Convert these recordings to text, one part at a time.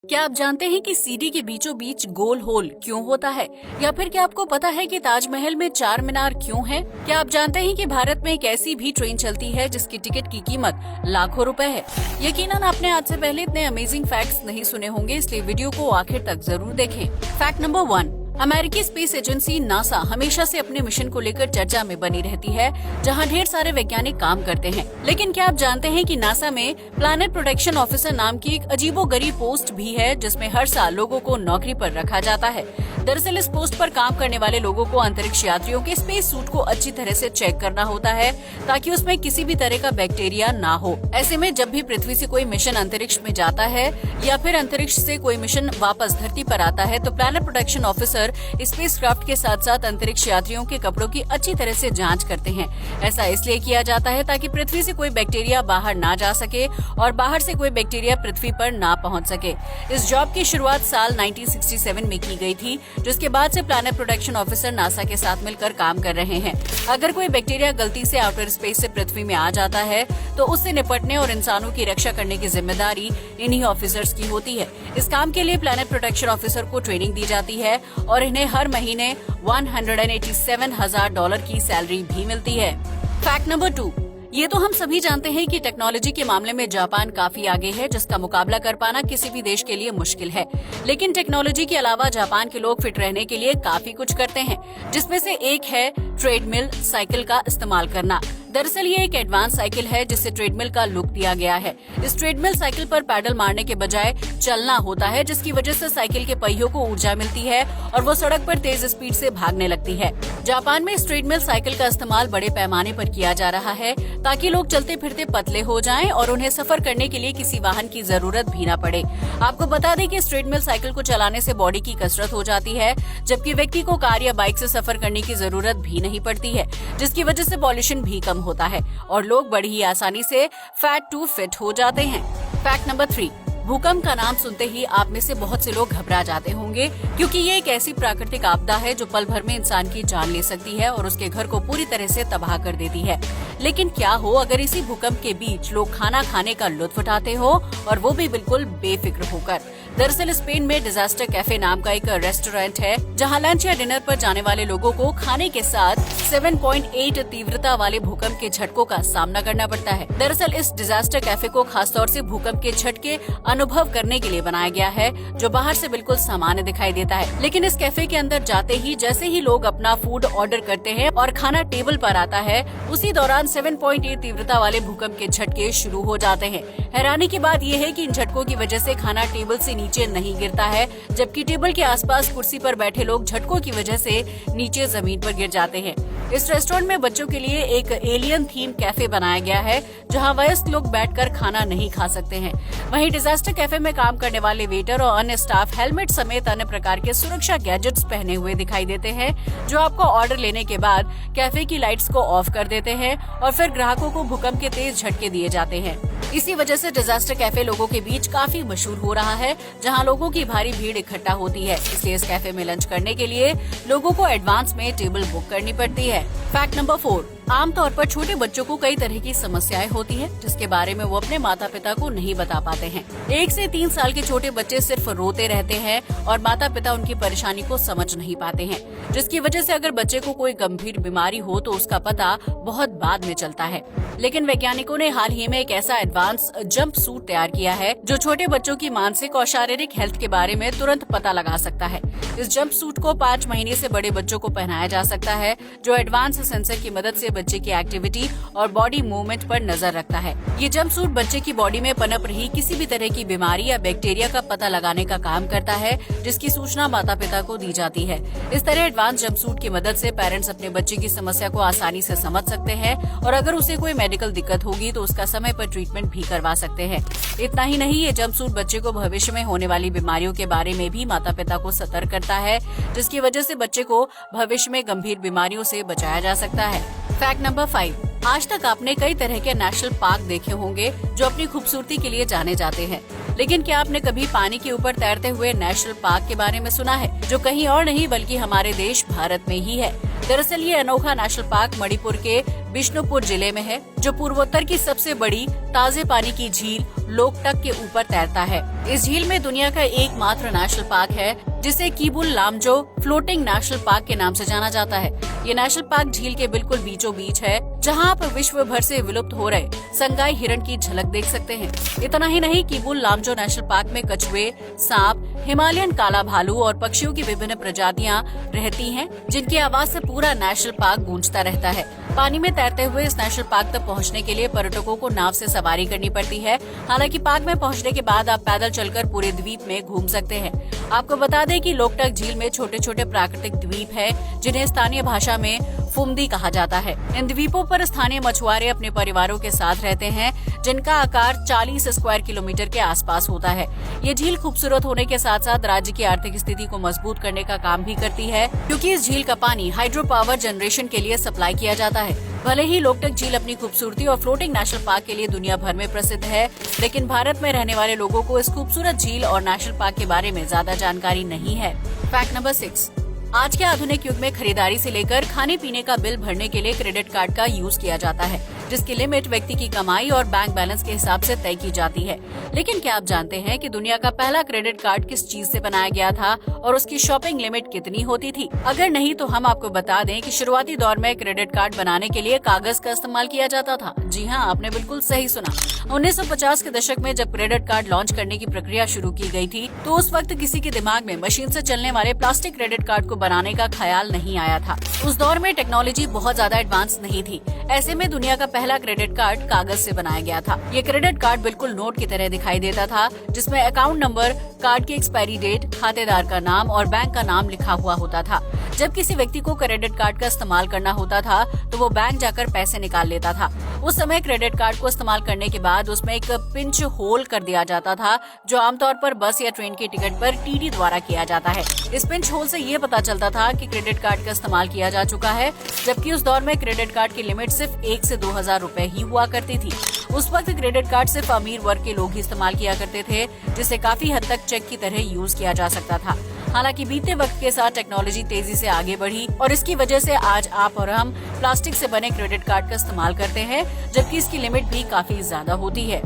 क्या आप जानते हैं कि सीढ़ी के बीचों बीच गोल होल क्यों होता है? या फिर क्या आपको पता है कि ताजमहल में 4 मीनार क्यों हैं? क्या आप जानते हैं कि भारत में एक ऐसी भी ट्रेन चलती है जिसकी टिकट की कीमत लाखों रुपए है? यकीनन आपने आज से पहले इतने अमेजिंग फैक्ट्स नहीं सुने होंगे, इसलिए वीडियो को आखिर तक जरूर देखें। फैक्ट नंबर 1, अमेरिकी स्पेस एजेंसी नासा हमेशा से अपने मिशन को लेकर चर्चा में बनी रहती है, जहां ढेर सारे वैज्ञानिक काम करते हैं। लेकिन क्या आप जानते हैं कि नासा में प्लैनेट प्रोटेक्शन ऑफिसर नाम की एक अजीबोगरीब पोस्ट भी है, जिसमें हर साल लोगों को नौकरी पर रखा जाता है। दरअसल इस पोस्ट पर काम करने वाले लोगों को अंतरिक्ष यात्रियों के स्पेस सूट को अच्छी तरह से चेक करना होता है, ताकि उसमें किसी भी तरह का बैक्टीरिया ना हो। ऐसे में जब भी पृथ्वी से कोई मिशन अंतरिक्ष में जाता है या फिर अंतरिक्ष से कोई मिशन वापस धरती पर आता है, तो प्लैनेट प्रोटेक्शन ऑफिसर स्पेसक्राफ्ट के साथ साथ अंतरिक्ष यात्रियों के कपड़ों की अच्छी तरह से जांच करते हैं। ऐसा इसलिए किया जाता है ताकि पृथ्वी से कोई बैक्टीरिया बाहर ना जा सके और बाहर से कोई बैक्टीरिया पृथ्वी पर ना पहुंच सके। इस जॉब की शुरुआत साल 1967 में की गई थी, जिसके बाद से प्लैनेट प्रोटेक्शन ऑफिसर नासा के साथ मिलकर काम कर रहे हैं। अगर कोई बैक्टीरिया गलती से आउटर स्पेस से पृथ्वी में आ जाता है, तो उससे निपटने और इंसानों की रक्षा करने की जिम्मेदारी इन्हीं ऑफिसर्स की होती है। इस काम के लिए प्लैनेट प्रोटेक्शन ऑफिसर को ट्रेनिंग दी जाती है और इन्हें हर महीने $187,000 की सैलरी भी मिलती है। फैक्ट नंबर 2, ये तो हम सभी जानते हैं कि टेक्नोलॉजी के मामले में जापान काफी आगे है, जिसका मुकाबला कर पाना किसी भी देश के लिए मुश्किल है। लेकिन टेक्नोलॉजी के अलावा जापान के लोग फिट रहने के लिए काफी कुछ करते हैं, जिसमें से एक है ट्रेडमिल साइकिल का इस्तेमाल करना। दरअसल ये एक एडवांस साइकिल है जिसे ट्रेडमिल का लुक दिया गया है। इस ट्रेडमिल साइकिल पर पैडल मारने के बजाय चलना होता है, जिसकी वजह से साइकिल के पहियों को ऊर्जा मिलती है और वो सड़क पर तेज स्पीड से भागने लगती है। जापान में इस ट्रेडमिल साइकिल का इस्तेमाल बड़े पैमाने पर किया जा रहा है, ताकि लोग चलते फिरते पतले हो जाएं और उन्हें सफर करने के लिए किसी वाहन की जरूरत भी न पड़े। आपको बता दें कि इस ट्रेडमिल साइकिल को चलाने से बॉडी की कसरत हो जाती है, जबकि व्यक्ति को कार या बाइक से सफर करने की जरूरत भी नहीं पड़ती है, जिसकी वजह से पॉल्यूशन भी कम होता है और लोग बड़ी ही आसानी से फैट टू फिट हो जाते हैं। फैक्ट नंबर 3, भूकंप का नाम सुनते ही आप में से बहुत से लोग घबरा जाते होंगे, क्योंकि ये एक ऐसी प्राकृतिक आपदा है जो पल भर में इंसान की जान ले सकती है और उसके घर को पूरी तरह से तबाह कर देती है। लेकिन क्या हो अगर इसी भूकंप के बीच लोग खाना खाने का लुत्फ उठाते हो, और वो भी बिल्कुल बेफिक्र होकर। दरअसल स्पेन में डिजास्टर कैफे नाम का एक रेस्टोरेंट है, जहां लंच या डिनर पर जाने वाले लोगों को खाने के साथ 7.8 तीव्रता वाले भूकंप के झटकों का सामना करना पड़ता है। दरअसल इस डिजास्टर कैफे को खासतौर से भूकंप के झटके अनुभव करने के लिए बनाया गया है, जो बाहर से बिल्कुल सामान्य दिखाई देता है। लेकिन इस कैफे के अंदर जाते ही जैसे ही लोग अपना फूड ऑर्डर करते हैं और खाना टेबल पर आता है, उसी दौरान 7.8 तीव्रता वाले भूकंप के झटके शुरू हो जाते हैं। हैरानी की बात यह है कि इन झटकों की वजह से खाना टेबल से नीचे नहीं गिरता है, जबकि टेबल के आसपास कुर्सी पर बैठे लोग झटकों की वजह से नीचे जमीन पर गिर जाते हैं। इस रेस्टोरेंट में बच्चों के लिए एक एलियन थीम कैफे बनाया गया है, जहां वयस्क लोग बैठकर खाना नहीं खा सकते हैं। वहीं डिजास्टर कैफे में काम करने वाले वेटर और अन्य स्टाफ हेलमेट समेत अन्य प्रकार के सुरक्षा गैजेट्स पहने हुए दिखाई देते हैं, जो आपको ऑर्डर लेने के बाद कैफे की लाइट्स को ऑफ कर देते हैं और फिर ग्राहकों को भूकंप के तेज झटके दिए जाते हैं। इसी वजह से डिजास्टर कैफे लोगों के बीच काफी मशहूर हो रहा है, जहां लोगों की भारी भीड़ इकट्ठा होती है। इसलिए इस कैफे में लंच करने के लिए लोगों को एडवांस में टेबल बुक करनी पड़ती है। फैक्ट नंबर 4, आमतौर पर छोटे बच्चों को कई तरह की समस्याएं होती हैं, जिसके बारे में वो अपने माता पिता को नहीं बता पाते हैं। 1 से 3 साल के छोटे बच्चे सिर्फ रोते रहते हैं और माता पिता उनकी परेशानी को समझ नहीं पाते हैं, जिसकी वजह से अगर बच्चे को कोई गंभीर बीमारी हो तो उसका पता बहुत बाद में चलता है। लेकिन वैज्ञानिकों ने हाल ही में एक ऐसा एडवांस जंप सूट तैयार किया है, जो छोटे बच्चों की मानसिक और शारीरिक हेल्थ के बारे में तुरंत पता लगा सकता है। इस जंप सूट को 5 महीने से बड़े बच्चों को पहनाया जा सकता है, जो एडवांस सेंसर की मदद से बच्चे की एक्टिविटी और बॉडी मूवमेंट पर नजर रखता है। ये जंप सूट बच्चे की बॉडी में पनप रही किसी भी तरह की बीमारी या बैक्टीरिया का पता लगाने का काम करता है, जिसकी सूचना माता पिता को दी जाती है। इस तरह एडवांस जंप सूट की मदद से पेरेंट्स अपने बच्चे की समस्या को आसानी से समझ सकते हैं और अगर उसे कोई मेडिकल दिक्कत होगी तो उसका समय पर ट्रीटमेंट भी करवा सकते हैं। इतना ही नहीं, ये जंप सूट बच्चे को भविष्य में होने वाली बीमारियों के बारे में भी माता पिता को सतर्क करता है, जिसकी वजह से बच्चे को भविष्य में गंभीर बीमारियों से बचाया जा सकता है। फैक्ट नंबर 5, आज तक आपने कई तरह के नेशनल पार्क देखे होंगे जो अपनी खूबसूरती के लिए जाने जाते हैं, लेकिन क्या आपने कभी पानी के ऊपर तैरते हुए नेशनल पार्क के बारे में सुना है, जो कहीं और नहीं बल्कि हमारे देश भारत में ही है। दरअसल ये अनोखा नेशनल पार्क मणिपुर के बिष्णुपुर जिले में है, जो पूर्वोत्तर की सबसे बड़ी ताजे पानी की झील लोकटक के ऊपर तैरता है। इस झील में दुनिया का एकमात्र नेशनल पार्क है, जिसे Keibul Lamjao floating national park के नाम से जाना जाता है। ये नेशनल पार्क झील के बिल्कुल बीचों बीच है, जहां आप विश्व भर से विलुप्त हो रहे संगाई हिरण की झलक देख सकते हैं। इतना ही नहीं, किबुल लामजो नेशनल पार्क में कछुए, सांप, हिमालयन काला भालू और पक्षियों की विभिन्न प्रजातियां रहती हैं, जिनकी आवाज से पूरा नेशनल पार्क गूंजता रहता है। पानी में तैरते हुए इस नेशनल पार्क तक पहुंचने के लिए पर्यटकों को नाव से सवारी करनी पड़ती है। हालांकि पार्क में पहुंचने के बाद आप पैदल चलकर पूरे द्वीप में घूम सकते हैं। आपको बता दें कि लोकटक झील में छोटे छोटे प्राकृतिक द्वीप है, जिन्हें स्थानीय भाषा में फुमदी कहा जाता है। इन द्वीपों पर स्थानीय मछुआरे अपने परिवारों के साथ रहते हैं, जिनका आकार 40 स्क्वायर किलोमीटर के आसपास होता है। ये झील खूबसूरत होने के साथ साथ राज्य की आर्थिक स्थिति को मजबूत करने का काम भी करती है, क्योंकि इस झील का पानी हाइड्रो पावर जनरेशन के लिए सप्लाई किया जाता है। भले ही लोकटक झील अपनी खूबसूरती और फ्लोटिंग नेशनल पार्क के लिए दुनिया भर में प्रसिद्ध है, लेकिन भारत में रहने वाले लोगों को इस खूबसूरत झील और नेशनल पार्क के बारे में ज्यादा जानकारी नहीं है। फैक्ट नंबर 6, आज के आधुनिक युग में खरीदारी से लेकर खाने पीने का बिल भरने के लिए क्रेडिट कार्ड का यूज किया जाता है, जिसकी लिमिट व्यक्ति की कमाई और बैंक बैलेंस के हिसाब से तय की जाती है। लेकिन क्या आप जानते हैं कि दुनिया का पहला क्रेडिट कार्ड किस चीज से बनाया गया था और उसकी शॉपिंग लिमिट कितनी होती थी? अगर नहीं तो हम आपको बता दें कि शुरुआती दौर में क्रेडिट कार्ड बनाने के लिए कागज का इस्तेमाल किया जाता था। जी हाँ, आपने बिल्कुल सही सुना। 1950 के दशक में जब क्रेडिट कार्ड लॉन्च करने की प्रक्रिया शुरू की गई थी, तो उस वक्त किसी के दिमाग में मशीन से चलने वाले प्लास्टिक क्रेडिट कार्ड को बनाने का ख्याल नहीं आया था। उस दौर में टेक्नोलॉजी बहुत ज्यादा एडवांस नहीं थी। ऐसे में दुनिया का पहला क्रेडिट कार्ड कागज से बनाया गया था। ये क्रेडिट कार्ड बिल्कुल नोट की तरह दिखाई देता था, जिसमें अकाउंट नंबर, कार्ड की एक्सपायरी डेट, खातेदार का नाम और बैंक का नाम लिखा हुआ होता था। जब किसी व्यक्ति को क्रेडिट कार्ड का इस्तेमाल करना होता था, तो वो बैंक जाकर पैसे निकाल लेता था। उस समय क्रेडिट कार्ड को इस्तेमाल करने के बाद उसमें एक पिंच होल कर दिया जाता था, जो आमतौर पर बस या ट्रेन की टिकट पर टीटी द्वारा किया जाता है। इस पिंच होल से ये पता चलता था कि क्रेडिट कार्ड का इस्तेमाल किया जा चुका है, जबकि उस दौर में क्रेडिट कार्ड की लिमिट सिर्फ 1 से 2,000 रुपए ही हुआ करती थी। उस वक्त क्रेडिट कार्ड सिर्फ अमीर वर्ग के लोग ही इस्तेमाल किया करते थे, जिसे काफी हद तक चेक की तरह यूज किया जा सकता था। हालांकि बीते वक्त के साथ टेक्नोलॉजी तेजी से आगे बढ़ी और इसकी वजह से आज आप और हम प्लास्टिक से बने क्रेडिट कार्ड का इस्तेमाल करते हैं, जबकि इसकी लिमिट भी काफी ज्यादा होती है।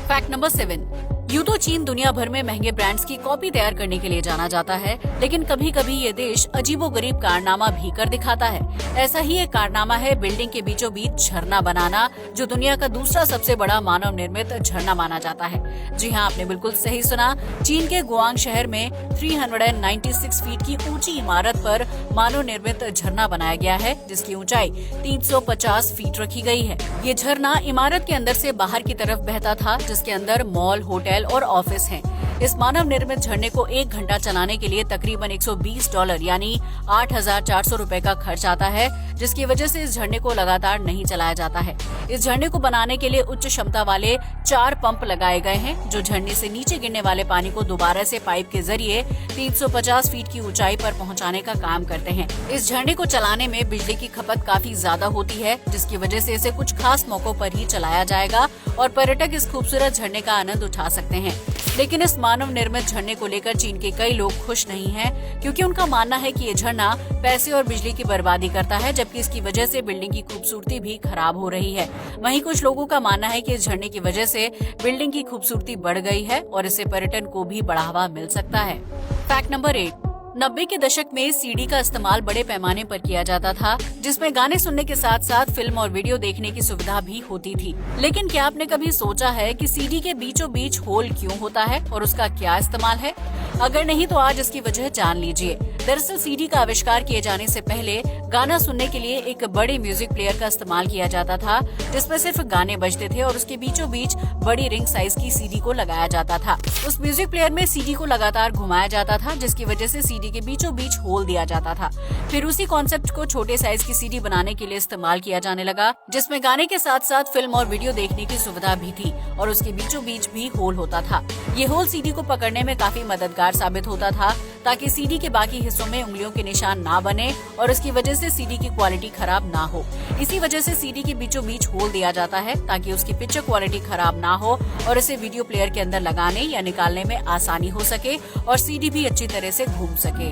फैक्ट नंबर 7, यूं तो चीन दुनिया भर में महंगे ब्रांड्स की कॉपी तैयार करने के लिए जाना जाता है, लेकिन कभी कभी ये देश अजीबोगरीब कारनामा भी कर दिखाता है। ऐसा ही एक कारनामा है बिल्डिंग के बीचों बीच झरना बनाना, जो दुनिया का दूसरा सबसे बड़ा मानव निर्मित झरना माना जाता है। जी हाँ, आपने बिल्कुल सही सुना। चीन के गुआंग शहर में 396 फीट की ऊंची इमारत पर मानव निर्मित झरना बनाया गया है, जिसकी ऊंचाई 350 फीट रखी गई है। ये झरना इमारत के अंदर से बाहर की तरफ बहता था, जिसके अंदर मॉल, होटल और ऑफिस हैं। इस मानव निर्मित झरने को 1 घंटा चलाने के लिए तकरीबन $120 यानी 8,400 रुपए का खर्च आता है, जिसकी वजह से इस झरने को लगातार नहीं चलाया जाता है। इस झरने को बनाने के लिए उच्च क्षमता वाले 4 पंप लगाए गए हैं, जो झरने से नीचे गिरने वाले पानी को दोबारा से पाइप के जरिए 350 फीट की ऊंचाई पर पहुंचाने का काम करते हैं। इस झरने को चलाने में बिजली की खपत काफी ज्यादा होती है, जिसकी वजह से इसे कुछ खास मौकों पर ही चलाया जाएगा और पर्यटक इस खूबसूरत झरने का आनंद उठा सकते हैं। लेकिन इस मानव निर्मित झरने को लेकर चीन के कई लोग खुश नहीं हैं, क्योंकि उनका मानना है कि ये झरना पैसे और बिजली की बर्बादी करता है, जबकि इसकी वजह से बिल्डिंग की खूबसूरती भी खराब हो रही है। वहीं कुछ लोगों का मानना है कि इस झरने की वजह से बिल्डिंग की खूबसूरती बढ़ गई है और इससे पर्यटन को भी बढ़ावा मिल सकता है। फैक्ट नंबर 8, 90 के दशक में सीडी का इस्तेमाल बड़े पैमाने पर किया जाता था, जिसमें गाने सुनने के साथ साथ फिल्म और वीडियो देखने की सुविधा भी होती थी। लेकिन क्या आपने कभी सोचा है कि सीडी के बीचों बीच होल क्यों होता है और उसका क्या इस्तेमाल है? अगर नहीं तो आज इसकी वजह जान लीजिए। दरअसल सीडी का आविष्कार किए जाने से पहले गाना सुनने के लिए एक बड़े म्यूजिक प्लेयर का इस्तेमाल किया जाता था, जिसमें सिर्फ गाने बजते थे और उसके बीचों बीच बड़ी रिंग साइज की सीडी को लगाया जाता था। उस म्यूजिक प्लेयर में सीडी को लगातार घुमाया जाता था, जिसकी वजह से सीडी के बीचों बीच होल दिया जाता था। फिर उसी कॉन्सेप्ट को छोटे साइज की सीडी बनाने के लिए इस्तेमाल किया जाने लगा, जिसमें गाने के साथ साथ फिल्म और वीडियो देखने की सुविधा भी थी और उसके बीचों बीच भी होल होता था। ये होल सीडी को पकड़ने में काफी मददगार साबित होता था, ताकि सीडी के बाकी हिस्सों में उंगलियों के निशान ना बने और इसकी वजह से सीडी की क्वालिटी खराब ना हो। इसी वजह से सीडी के बीचों बीच होल दिया जाता है, ताकि उसकी पिक्चर क्वालिटी खराब ना हो और इसे वीडियो प्लेयर के अंदर लगाने या निकालने में आसानी हो सके और सीडी भी अच्छी तरह से घूम सके।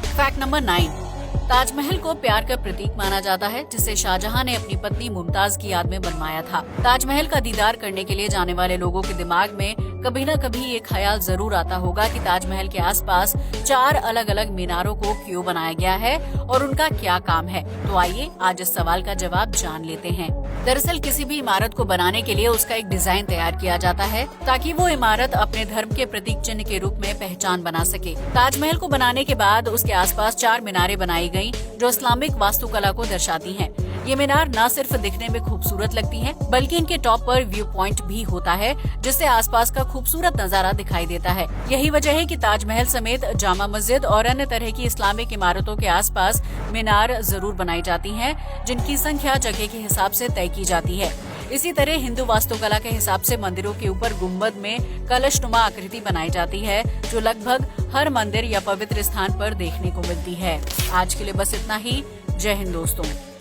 फैक्ट नंबर 9, ताजमहल को प्यार का प्रतीक माना जाता है, जिसे शाहजहां ने अपनी पत्नी मुमताज की याद में बनवाया था। ताजमहल का दीदार करने के लिए जाने वाले लोगों के दिमाग में कभी न कभी ये ख्याल जरूर आता होगा कि ताजमहल के आसपास 4 अलग अलग मीनारों को क्यों बनाया गया है और उनका क्या काम है। तो आइए आज इस सवाल का जवाब जान लेते हैं। दरअसल किसी भी इमारत को बनाने के लिए उसका एक डिजाइन तैयार किया जाता है, ताकि वो इमारत अपने धर्म के प्रतीक चिन्ह के रूप में पहचान बना सके। ताजमहल को बनाने के बाद उसके आसपास 4 मीनारें बनाई गयी, जो इस्लामिक वास्तुकला को दर्शाती हैं। ये मीनार न सिर्फ दिखने में खूबसूरत लगती हैं, बल्कि इनके टॉप पर व्यू पॉइंट भी होता है, जिससे आसपास का खूबसूरत नजारा दिखाई देता है। यही वजह है कि ताजमहल समेत जामा मस्जिद और अन्य तरह की इस्लामिक इमारतों के आसपास मीनार जरूर बनाई जाती हैं, जिनकी संख्या जगह के हिसाब से तय की जाती है। इसी तरह हिंदू वास्तुकला के हिसाब से मंदिरों के ऊपर गुम्बद में कलशनुमा आकृति बनाई जाती है, जो लगभग हर मंदिर या पवित्र स्थान पर देखने को मिलती है। आज के लिए बस इतना ही। जय हिंद दोस्तों।